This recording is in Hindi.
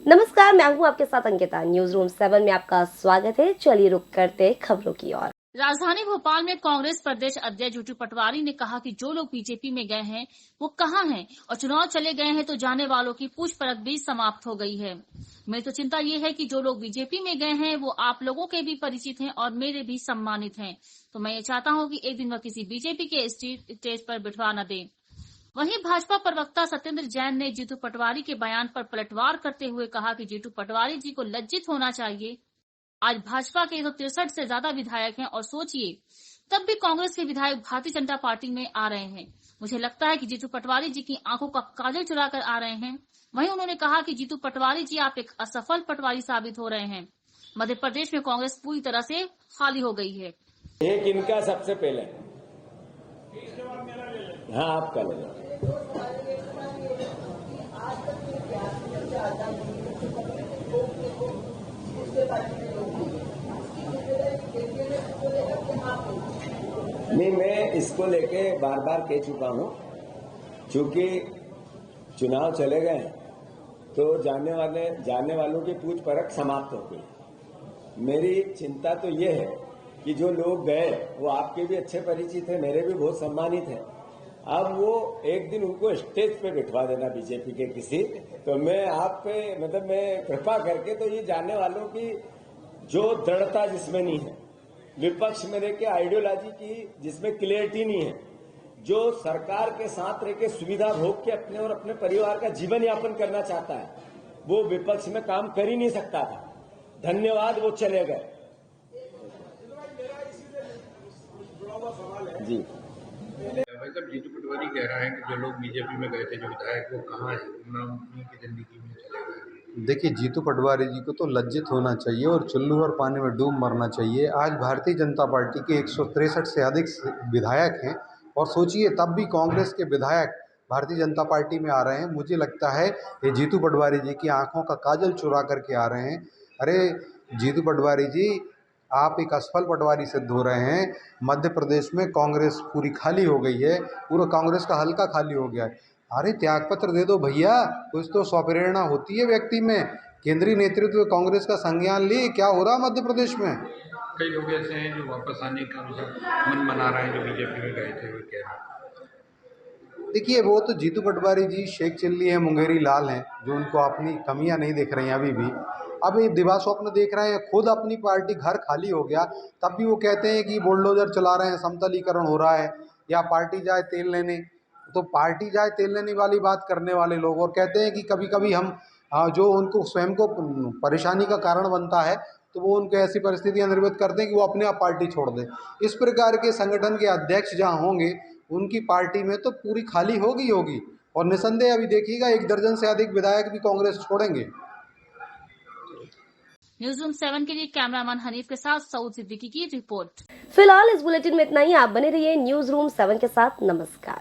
नमस्कार, मैं हूं आपके साथ अंकिता। न्यूज रूम 7 में आपका स्वागत है। चलिए रुक करते खबरों की ओर। राजधानी भोपाल में कांग्रेस प्रदेश अध्यक्ष जीतू पटवारी ने कहा कि जो लोग बीजेपी में गए हैं वो कहां हैं और चुनाव चले गए हैं तो जाने वालों की पूछ परख भी समाप्त हो गई है। मेरी तो चिंता ये है कि जो लोग बीजेपी में गए हैं वो आप लोगों के भी परिचित हैं और मेरे भी सम्मानित हैं। तो मैं ये चाहता हूँ कि एक दिन वह किसी बीजेपी के स्टेज पर बिठवा न दे। वहीं भाजपा प्रवक्ता सत्येंद्र जैन ने जीतू पटवारी के बयान पर पलटवार करते हुए कहा कि जीतू पटवारी जी को लज्जित होना चाहिए। आज भाजपा के 163 से ज्यादा विधायक हैं और सोचिए तब भी कांग्रेस के विधायक भारतीय जनता पार्टी में आ रहे हैं। मुझे लगता है कि जीतू पटवारी जी की आंखों का काजल चुरा कर आ रहे हैं। वहीं उन्होंने कहा कि जीतू पटवारी जी आप एक असफल पटवारी साबित हो रहे हैं। मध्य प्रदेश में कांग्रेस पूरी तरह से खाली हो गई है। एक इनका सबसे पहले, हाँ आपका ले लो। नहीं, मैं इसको लेके बार बार कह चुका हूं, क्योंकि चुनाव चले गए तो जाने वालों की पूछ परख समाप्त हो गई। मेरी चिंता तो ये है कि जो लोग गए वो आपके भी अच्छे परिचित हैं, मेरे भी बहुत सम्मानित हैं। अब वो एक दिन उनको स्टेज पे बिठवा देना बीजेपी के किसी, तो मैं आप पे मैं कृपा करके तो ये जाने वालों की जो दृढ़ता जिसमें नहीं है, विपक्ष में रह के आइडियोलॉजी की जिसमें क्लियरिटी नहीं है, जो सरकार के साथ रह के सुविधा भोग के अपने और अपने परिवार का जीवन यापन करना चाहता है, वो विपक्ष में काम कर ही नहीं सकता था। धन्यवाद, वो चले गए। जी भाई साहब, जीतू पटवारी कह रहा है कि जो लोग बीजेपी में गए थे, जो विधायक, वो कहाँ है, उनकी जिंदगी में चले गए। देखिए, जीतू पटवारी जी को तो लज्जित होना चाहिए और चुल्लू और पानी में डूब मरना चाहिए। आज भारतीय जनता पार्टी के 163 से अधिक विधायक हैं और सोचिए तब भी कांग्रेस के विधायक भारतीय जनता पार्टी में आ रहे हैं। मुझे लगता है ये जीतू पटवारी जी की आंखों का काजल चुरा करके आ रहे हैं। अरे जीतू पटवारी जी, आप एक असफल पटवारी सिद्ध हो रहे हैं। मध्य प्रदेश में कांग्रेस पूरी खाली हो गई है, पूरा कांग्रेस का हल्का खाली हो गया है। अरे त्यागपत्र दे दो भैया, कुछ तो स्वप्रेरणा होती है व्यक्ति में। केंद्रीय नेतृत्व कांग्रेस का संज्ञान लिए, क्या हो रहा मध्य प्रदेश में। कई लोग ऐसे हैं जो वापस आने का उनका मन मना रहे हैं, जो बीजेपी में गए थे, वो कह रहे हैं। देखिए, वो तो जीतू पटवारी जी शेख चिल्ली है, मुंगेरी लाल हैं, जो उनको अपनी कमियां नहीं देख रहे हैं अभी भी। अभी दिवा स्वप्न देख रहे हैं, खुद अपनी पार्टी घर खाली हो गया तब भी वो कहते हैं कि बुलडोजर चला रहे हैं, समतलीकरण हो रहा है, या पार्टी जाए तेल लेने। तो पार्टी जाए तेल लेने वाली बात करने वाले लोग और कहते हैं कि कभी कभी हम जो उनको स्वयं को परेशानी का कारण बनता है तो वो उनको ऐसी परिस्थितियां निर्मित करते हैं कि वो अपने आप पार्टी छोड़ दें। इस प्रकार के संगठन के अध्यक्ष जहाँ होंगे उनकी पार्टी में तो पूरी खाली होगी और निसंदेह अभी देखिएगा 1 दर्जन से अधिक विधायक भी कांग्रेस छोड़ेंगे। न्यूज रूम 7 के लिए कैमरामैन हनीफ के साथ सऊद सिद्दीकी की रिपोर्ट। फिलहाल इस बुलेटिन में इतना ही। आप बने रहिए न्यूज रूम 7 के साथ। नमस्कार।